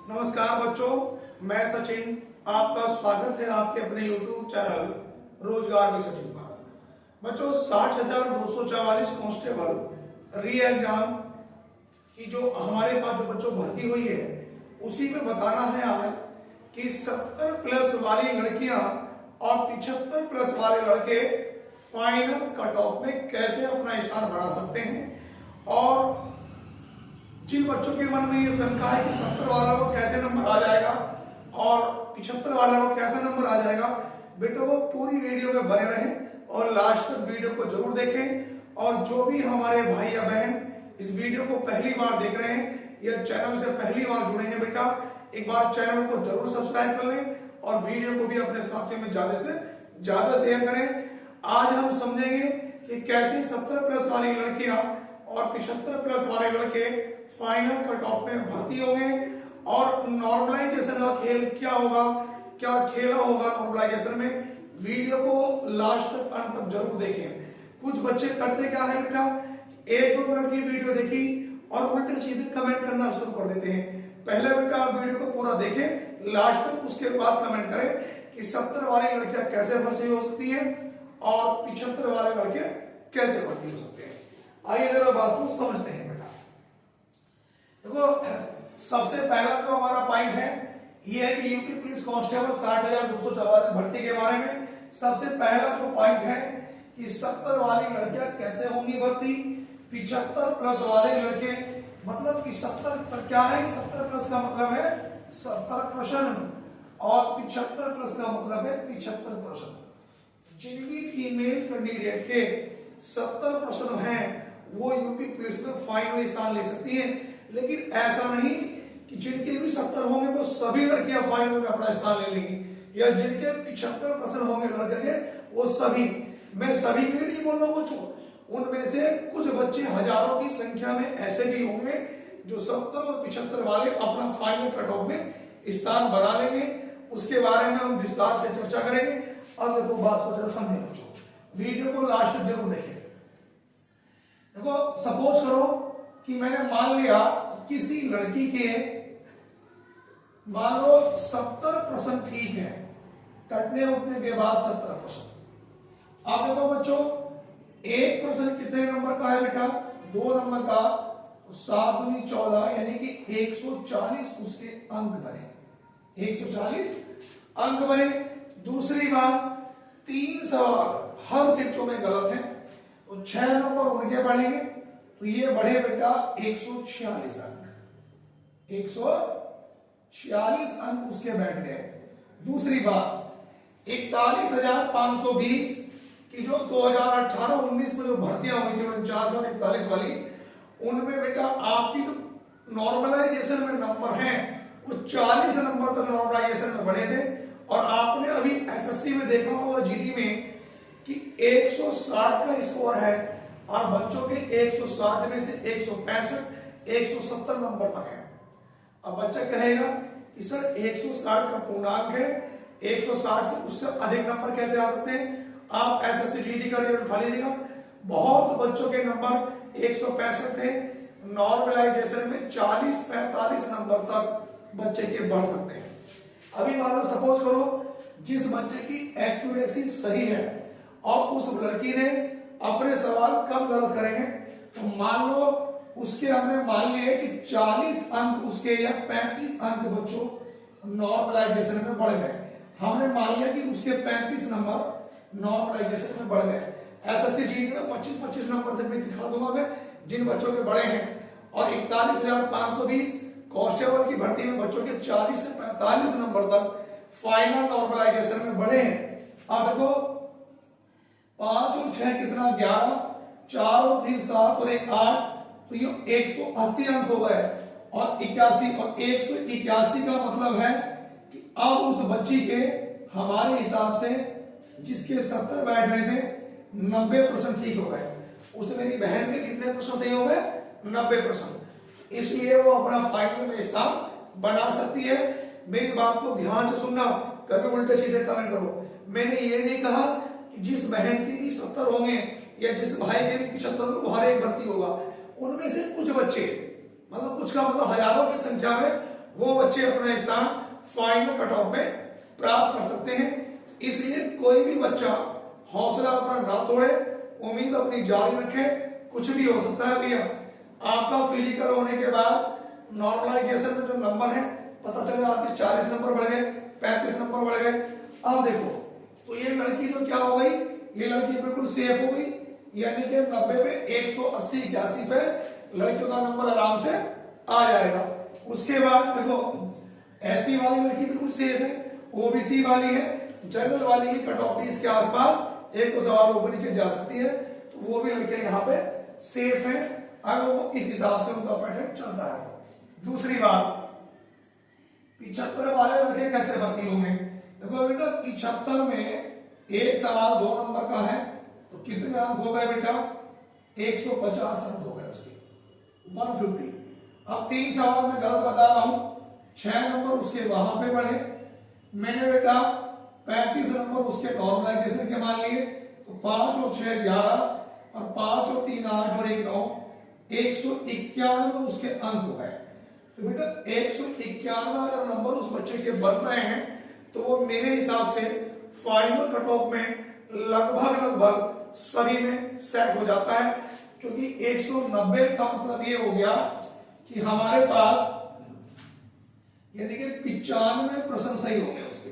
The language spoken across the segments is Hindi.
नमस्कार बच्चों, मैं सचिन। आपका स्वागत है आपके अपने YouTube चैनल रोजगार में सचिन पर। बच्चों 60,244 कांस्टेबल री एग्जाम की जो हमारे पास जो बच्चों भर्ती हुई है उसी में बताना है आज कि 70 प्लस वाली लड़कियां और 75 प्लस वाले लड़के फाइनल कट ऑफ में कैसे अपना स्थान बना सकते हैं। और जिन बच्चों के मन में ये शंका है कि 70 वालों को कैसे नंबर आ जाएगा और 75 वालों को कैसे नंबर आ जाएगा, बेटा वो पूरी वीडियो में बने रहें और लास्ट तक वीडियो को जरूर देखें। और जो भी हमारे भाई या बहन इस वीडियो को पहली बार देख रहे हैं या चैनल से पहली बार जुड़े हैं, बेटा एक बार चैनल को जरूर सब्सक्राइब कर लें और वीडियो को भी अपने साथियों में ज्यादा से ज्यादा शेयर करें। आज हम समझेंगे कि कैसे 70 प्लस वाली लड़कियां और 75 प्लस वाले लड़के फाइनल कट ऑफ में भर्ती होंगे और नॉर्मलाइजेशन का खेल क्या होगा, क्या खेला होगा नॉर्मलाइजेशन में। वीडियो को लास्ट तक अंत तक जरूर देखें। कुछ बच्चे करते क्या है बेटा, 1-2 मिनट की वीडियो देखी और उल्टे सीधे कमेंट करना शुरू कर देते हैं। पहले बेटा आप वीडियो को पूरा देखें लास्ट तक, उसके बाद कमेंट करें कि 70 वाली लड़कियां कैसे भर्ती हो सकती है और 75 वाले लड़के कैसे भर्ती हो सकते हैं। आइए जरा बात को समझते हैं बेटा। देखो सबसे पहला जो हमारा पॉइंट है ये है कि यूपी पुलिस कांस्टेबल 60,244 भर्ती के बारे में सबसे पहला जो पॉइंट है कि 70 वाली लड़कियां कैसे होंगी भर्ती, 75 प्लस वाले लड़के, मतलब कि 70 पर क्या है, 70 प्लस का मतलब है 70 प्रश्न और 75 प्लस का मतलब है 75 प्रश्न। जिन भी फीमेल कैंडिडेट के 70 प्रश्न हैं वो यूपी पुलिस में फाइनल स्थान ले सकती हैं। लेकिन ऐसा नहीं कि जिनके भी 70 होंगे वो सभी लड़कियां फाइनल में अपना स्थान ले लेंगी या जिनके 75% होंगे लड़के के वो सभी, मैं सभी के लिए नहीं बोल रहा हूं बच्चों, उनमें से कुछ बच्चे हजारों की संख्या में ऐसे भी होंगे जो 70 और 75 वाले अपना फाइनल कट ऑफ में स्थान बना लेंगे। उसके बारे में हम विस्तार से चर्चा करेंगे। अब देखो बात को जरा समझे बच्चों, वीडियो को लास्ट तक जरूर देखें। देखो सपोज करो कि मैंने मान लिया किसी लड़की के मान लो 70 प्रश्न ठीक है, कटने उठने के बाद 70 प्रश्न। अब देखो बच्चों एक प्रश्न कितने नंबर का है बेटा, 2 नंबर का, 7 दूनी 14 यानी कि 140 उसके अंक बने, 140 अंक बने। दूसरी बात 3 सवाल हर शिफ्टों में गलत है तो 6 नंबर उनके बढ़ेंगे तो ये बढ़े बेटा 146 अंक, 146 अंक उसके बैठ गए। दूसरी बात 41,520 की जो 2018-19 में जो भर्तियां हुई थी 49 और 41 वाली, उनमें बेटा आपकी जो नॉर्मलाइजेशन में नंबर हैं वो 40 नंबर तक नॉर्मलाइजेशन में बढ़े थे। और आपने अभी एसएससी में देखा होगा जीडी में कि 160 का स्कोर है और बच्चों के 160 में से 165 170 नंबर तक है। अब बच्चा कहेगा कि सर 160 का पूर्णांक है, 160 से उससे अधिक नंबर कैसे आ सकते हैं। आप एसएससी जीडी का रिजल्ट उठा लीजिएगा, बहुत बच्चों के नंबर 165 थे, नॉर्मलाइजेशन में 40-45 नंबर तक बच्चे के बढ़ सकते हैं। अभी मान लो सपोज करो जिस बच्चे की एक्यूरेसी सही है और उस लड़की ने अपने सवाल कब गलत करेंगे, तो मान लो उसके हमने मान लिए कि 40 अंक उसके या 35 अंक बच्चों नॉर्मलाइजेशन में बढ़ गए। हमने मान लिया कि उसके 35 नंबर नॉर्मलाइजेशन में बढ़ गए। एसएससी जीडी में 25-25 नंबर तक भी दिखा दूंगा मैं जिन बच्चों के बढ़े हैं। और 41,520 कांस्टेबल की भर्ती में बच्चों के 40 से 45 नंबर तक फाइनल नॉर्मलाइजेशन में बढ़े हैं। अब देखो 5 और 6 कितना 11, 4 और 3 7 और 1 8, तो ये 180 अंक हो गए। और 81 और 181 का मतलब है कि अब उस बच्ची के हमारे हिसाब से जिसके 70 बैठ रहे थे 90% ठीक हो गए, उस मेरी बहन के कितने प्रश्न सही हो गए, 90%। इसलिए वो अपना फाइनल में स्थान बना सकती है। मेरी बात को ध्यान से सुनना, कभी उल्टे सीधे कमेंट करो। मैंने ये नहीं कहा कि जिस बहन के भी 70 होंगे या जिस भाई के भी 75 होंगे वो हर एक भर्ती होगा। उनमें से कुछ बच्चे, मतलब कुछ का मतलब हजारों की संख्या में वो बच्चे अपना स्थान फाइनल कट ऑफ में प्राप्त कर सकते हैं। इसलिए कोई भी बच्चा हौसला अपना ना तोड़े, उम्मीद अपनी जारी रखे। कुछ भी हो सकता है भैया। आपका फिजिकल होने के बाद नॉर्मलाइजेशन में जो नंबर है पता चले आपके 40 नंबर बढ़ गए, 35 नंबर बढ़ गए। अब देखो तो ये लड़की तो क्या हो गई, ये लड़की बिल्कुल सेफ हो गई, यानी कि 90 पे 180 81 पे लड़कियों का नंबर आराम से आ जाएगा। उसके बाद देखो एससी वाली लड़की बिल्कुल सेफ है, ओबीसी वाली है, जनरल वाली की कट ऑफ 30 के आसपास, एक तो सवाल ऊपर नीचे जा सकती है, तो वो भी लड़कियां यहाँ पे सेफ है अगर वो इस हिसाब से उनका पैटर्न चलता है। दूसरी बात, 75 वाले लड़के कैसे भर्ती होंगे? देखो बेटा 75 में एक सवाल 2 नंबर का है तो कितने अंक हो गए बेटा? 150 अंक हो गए उसके, 150। अब 3 सवाल में गलत बता रहा हूं, 6 नंबर उसके वहां पे बढ़े। मैंने बेटा 35 नंबर उसके नॉर्मलाइजेशन के मान लिए, तो 5 और 6 11 और 5 और 3 8 और 1 9, 191 उसके अंक हो गए। तो बेटा 191 अगर नंबर उस बच्चे के बन रहे हैं तो वो मेरे हिसाब से फाइनल कट ऑफ में लगभग सभी में सेट हो जाता है, क्योंकि 190 का मतलब ये हो गया कि हमारे पास यानी कि 95% सही हो गए उसके,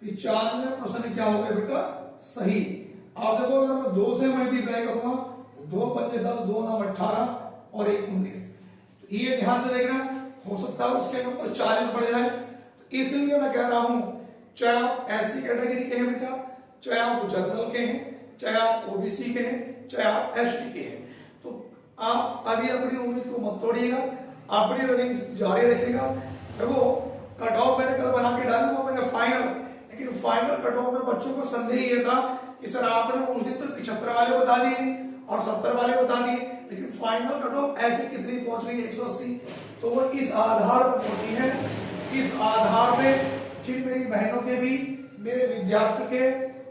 95% क्या हो गए बेटा? सही। आप देखो अगर मैं 2 से मल्टीप्लाई करूंगा, 2 पंजे 10, 2 9 18 और 1 19, तो ये ध्यान से देखना, हो सकता है उसके नंबर 40 बढ़ जाए। तो इसलिए मैं कह रहा हूं चाहे आप एससी कैटेगरी के हैं बेटा, चाहे आप जनरल के हैं, चाहे आप ओबीसी के हैं, चाहे आप एसटी के हैं, तो आप अभी अपनी उम्मीद को मत तोड़िएगा, अपनी रनिंग जारी रखिएगा। देखो कट ऑफ मैंने कल बना के डाली, वो मैंने फाइनल, लेकिन फाइनल कट ऑफ में बच्चों को संदेह ये था कि सर आपने उस दिन तो 75 वाले बता दिए और 70 वाले बता दिए, लेकिन फाइनल कट ऑफ ऐसे कितनी पहुंच गई? 180। तो वो इस आधार पर पहुंची है, इस आधार में जिन मेरी बहनों के भी, मेरे विद्यार्थी के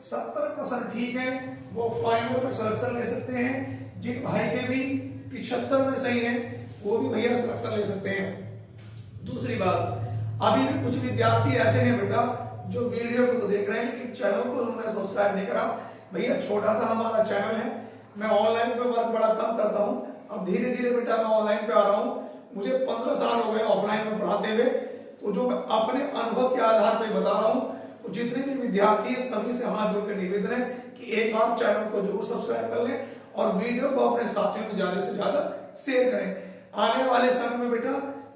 70% ठीक है वो फाइनल में सिलेक्शन ले सकते हैं। जिन भाई के भी 75 में सही है वो भी भैया सिलेक्शन ले सकते हैं। दूसरी बात, अभी भी कुछ विद्यार्थी ऐसे हैं बेटा जो वीडियो को तो देख रहे हैं लेकिन चैनल को उन्होंने सब्सक्राइब नहीं करा। भैया छोटा सा हमारा चैनल है, मैं ऑनलाइन पे वर्क बड़ा कम करता हूं, अब धीरे धीरे बेटा मैं ऑनलाइन पे आ रहा हूं। मुझे 15 साल हो गए ऑफलाइन में पढ़ाते हुए, तो जो मैं अपने अनुभव के आधार पर बता रहा हूं, तो जितने भी विद्यार्थी हैं सभी से हाथ जोड़ कर निवेदन है कि एक बार चैनल को जरूर सब्सक्राइब कर लें और वीडियो को अपने साथियों में ज्यादा से ज्यादा शेयर करें। आने वाले समय में बेटा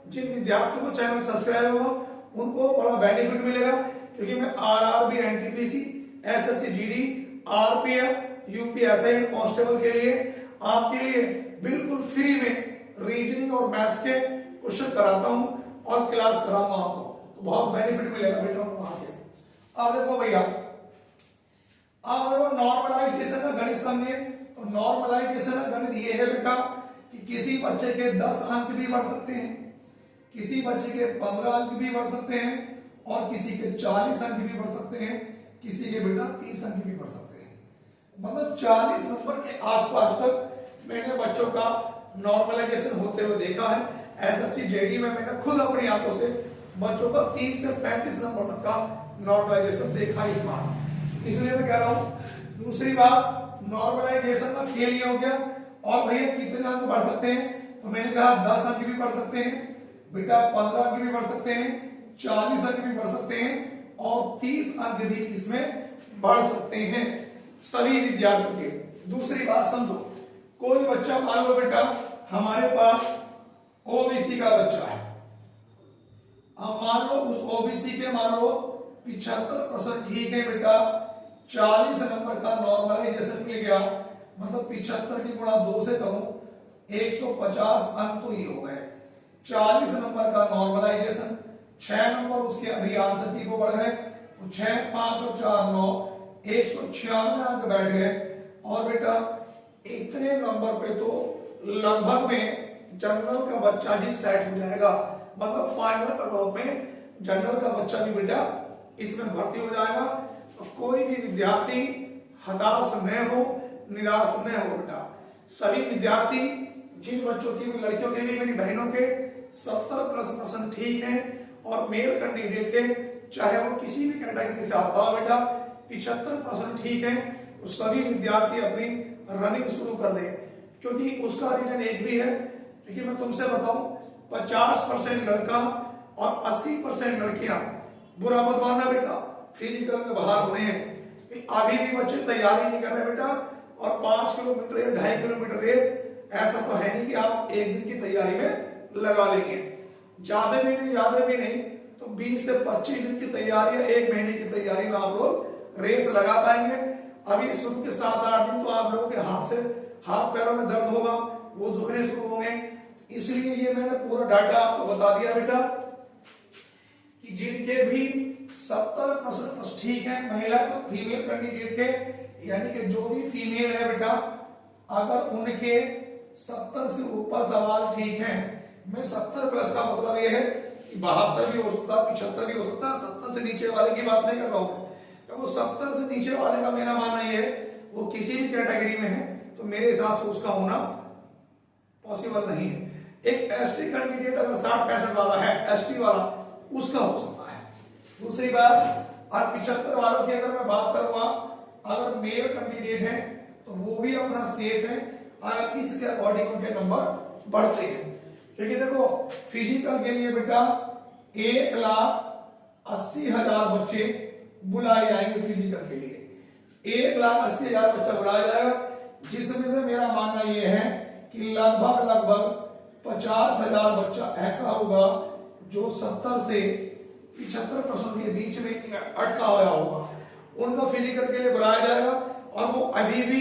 जिन विद्यार्थियों को चैनल सब्सक्राइब होगा उनको बड़ा बेनिफिट मिलेगा, क्योंकि मैं RRB, NTPC, SSC GD, RPF, UPSI and constable के लिए आपके लिए बिल्कुल फ्री में रीजनिंग और मैथ्स के क्वेश्चन कराता हूं और क्लास कराऊंगा आपको, तो बहुत बेनिफिट मिलेगा बेटा वहां से। अब देखो भैया, अब देखो नॉर्मलाइजेशन का गणित समझिए। तो नॉर्मलाइजेशन का गणित ये है बेटा कि किसी बच्चे के 10 अंक भी बढ़ सकते हैं, किसी बच्चे के 15 अंक भी बढ़ सकते हैं और किसी के 40 अंक भी बढ़ सकते हैं, किसी के बेटा 30 अंक भी बढ़ सकते हैं। मतलब 40 नंबर के आसपास तक मैंने बच्चों का नॉर्मलाइजेशन होते हुए देखा है। एसएससी जेडी में मैंने खुद अपनी आंखों से बच्चों का 30 से 35 नंबर तक का नॉर्मलाइजेशन देखा इस बार, इसलिए मैं कह रहा हूं। दूसरी बात, नॉर्मलाइजेशन का खेल ये हो गया। और भैया कितने अंक बढ़ सकते हैं? तो मैंने कहा 10 अंक भी बढ़ सकते हैं बेटा, 15 अंक भी बढ़ सकते हैं, 40 अंक भी बढ़ सकते हैं और 30 अंक भी इसमें बढ़ सकते हैं सभी विद्यार्थियों के। दूसरी बात समझो, कोई बच्चा मान लो बेटा हमारे पास ओबीसी का बच्चा है, अब मान लो उस ओबीसी के मान लो 75% ठीक है बेटा, 40 नंबर का नॉर्मलाइजेशन मिल गया, मतलब 75 की गुणा 2 से करूं 150 अंक तो ये हो गए। 40 नंबर का नॉर्मलाइजेशन, 6 नंबर उसके आंसर की को बढ़ गए, 6 5 और 4 9, 196 अंक बैठ गए। और बेटा इतने नंबर पे तो लगभग में जनरल का बच्चा ही सेट हो जाएगा, मतलब फाइनल कट ऑफ में जनरल का बच्चा भी बेटा इसमें भर्ती हो जाएगा। तो कोई भी विद्यार्थी हताश न हो, निराश न हो बेटा। सभी विद्यार्थी, जिन बच्चों की भी, लड़कियों के भी, मेरी बहनों के 70% ठीक है और मेल कैंडिडेट के चाहे वो किसी भी कैटेगरी से आता हो बेटा 75% ठीक है, तो सभी विद्यार्थी अपनी रनिंग शुरू कर दें। क्योंकि उसका रीजन एक भी है, क्योंकि मैं तुमसे बताऊं 50% लड़का और 80% लड़कियां, बुरा मत मानना बेटा, फिजिकल में बाहर होने हैं। अभी भी बच्चे तैयारी नहीं कर रहे बेटा, और 5 किलोमीटर या 2.5 किलोमीटर रेस ऐसा तो है नहीं कि आप एक दिन की तैयारी में लगा लेंगे। ज्यादा भी नहीं तो 20 से 25 दिन की तैयारी या 1 महीने की तैयारी में आप लोग रेस लगा पाएंगे। अभी शुरू के 7-8 दिन तो आप लोगों के हाथ पैरों में दर्द होगा, वो दुखने शुरू होंगे। इसलिए ये मैंने पूरा डाटा आपको बता दिया बेटा कि जिनके भी 70% ठीक है, महिला तो फीमेल कैंडिडेट के, यानी कि जो भी फीमेल है बेटा, अगर उनके 70 से ऊपर सवाल ठीक है, मैं 70 प्लस का मतलब ये है कि 72 भी हो सकता है, 75 भी हो सकता है, 70 से नीचे वाले की बात नहीं कर रहा हूं। तो वो 70 से नीचे वाले का मेरा मानना ये है वो किसी भी कैटेगरी में है तो मेरे हिसाब से उसका होना पॉसिबल नहीं है। एक एसटी कैंडिडेट अगर 60-65 वाला है, एसटी वाला, उसका हो सकता है। दूसरी बात, और 75 वालों की अगर मैं बात करूंगा, अगर मेल कैंडिडेट है तो वो भी अपना सेफ है, अगर इसके अकॉर्डिंग उनके नंबर बढ़ते हैं। क्योंकि देखो फिजिकल के लिए बेटा 1,80,000 बच्चे बुलाए जाएंगे फिजिकल के लिए, 1,80,000 बच्चा बुलाया जाएगा, जिसमें से मेरा मानना यह है कि लगभग 50,000 बच्चा ऐसा होगा जो 70 से 75% के बीच में अटका हुआ होगा, उनको फिजिकल के लिए बुलाया जाएगा। और वो अभी भी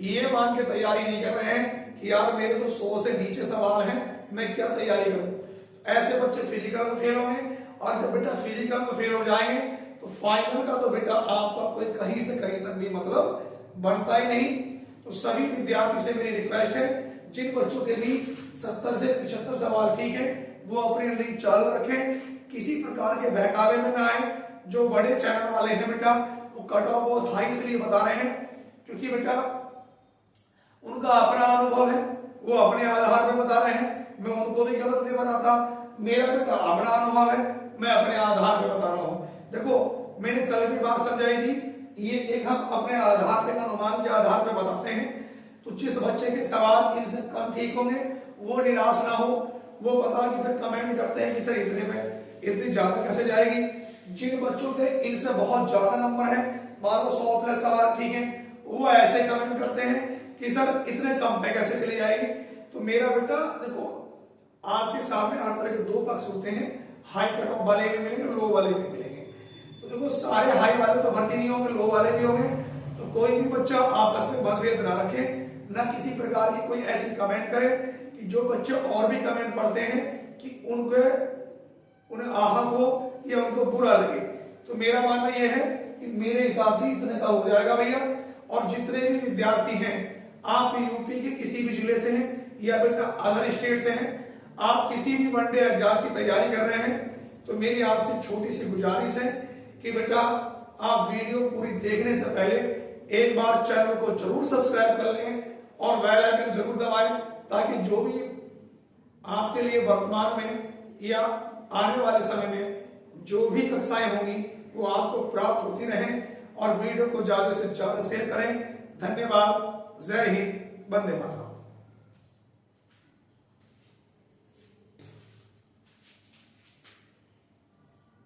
ये मान के तैयारी नहीं कर रहे हैं कि यार मेरे तो 100 से नीचे सवाल हैं, मैं क्या तैयारी करूं। ऐसे बच्चे फिजिकल में फेल होंगे, और जब बेटा फिजिकल में फेल हो जाएंगे तो फाइनल का तो बेटा आपका कोई कहीं से कहीं तक भी मतलब बनता ही नहीं। तो सभी विद्यार्थियों से मेरी रिक्वेस्ट है, जिन बच्चों के भी 70 से 75 सवाल ठीक है, वो अपनी रनिंग चालू रखें, किसी प्रकार के बहकावे में ना आए। जो बड़े चैनल वाले हैं बेटा, वो कट ऑफ बहुत हाई इसलिए बता रहे हैं क्योंकि बेटा उनका अपना अनुभव है, वो अपने आधार पर बता रहे हैं, मैं उनको भी गलत नहीं बताता। मेरा बेटा अपना अनुभव है, मैं अपने आधार पर बता रहा हूं। देखो मैंने कल भी बात समझाई थी, ये एक हम अपने आधार पे अनुमान के आधार पर बताते हैं। तो जिस बच्चे के सवाल इनसे कम ठीक होंगे वो निराश ना हो, वो पता कि फिर कमेंट करते हैं कि सर इतनी ज्यादा कैसे जाएगी। जिन बच्चों के इनसे बहुत ज्यादा नंबर है, मान लो 100 प्लस सवाल ठीक है, वो ऐसे कमेंट करते हैं कि सर इतने कम पे कैसे चली जाएगी। तो मेरा बेटा देखो आपके सामने हर तरह के 2 पक्ष होते हैं, हाई कट ऑफ वाले भी मिलेंगे, लो वाले भी मिलेंगे। तो देखो सारे हाई वाले तो भर्ती नहीं होंगे, लो वाले भी होंगे। तो कोई भी बच्चा आपस में मतभेद ना रखे, ना किसी प्रकार की कोई ऐसी कमेंट करे कि जो बच्चे और भी कमेंट पढ़ते हैं कि उन्हें आहत हो या उनको बुरा लगे। तो मेरा मानना यह है कि मेरे हिसाब से इतने का हो जाएगा भैया। और जितने भी विद्यार्थी हैं, आप यूपी के किसी भी जिले से हैं या बेटा अदर स्टेट से हैं, आप किसी भी वनडे एग्जाम की तैयारी कर रहे हैं, तो मेरी आपसे छोटी सी गुजारिश है कि बेटा आप वीडियो पूरी देखने से पहले एक बार चैनल को जरूर सब्सक्राइब कर लें और बेल आइकन जरूर दबाएं, ताकि जो भी आपके लिए वर्तमान में या आने वाले समय में जो भी कक्षाएं होंगी वो आपको प्राप्त होती रहें। और वीडियो को ज्यादा से ज्यादा शेयर करें। धन्यवाद। जय हिंद, वंदे मातरम।